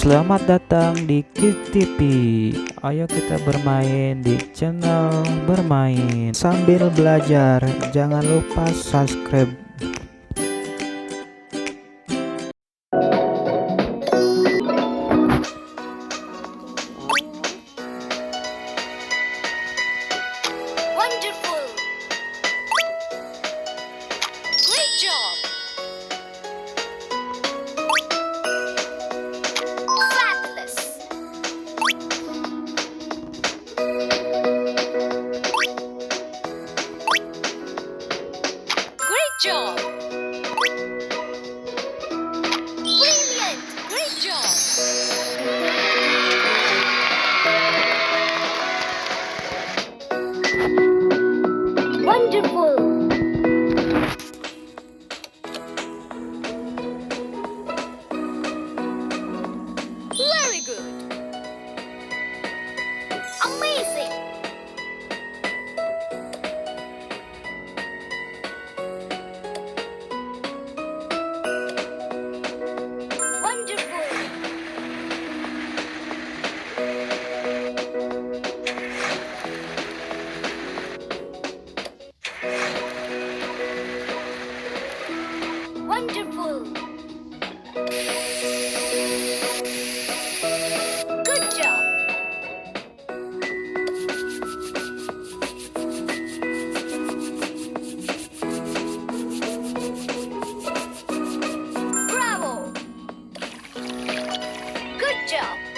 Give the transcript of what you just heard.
Selamat datang di Kid TV. Ayo kita bermain di channel bermain sambil belajar. Jangan lupa subscribe. Wonderful! Great job! Fabulous! Great job! Brilliant! Great job! Wonderful! Very good! Amazing! Wonderful! Wonderful! Good job! Bravo! Good job!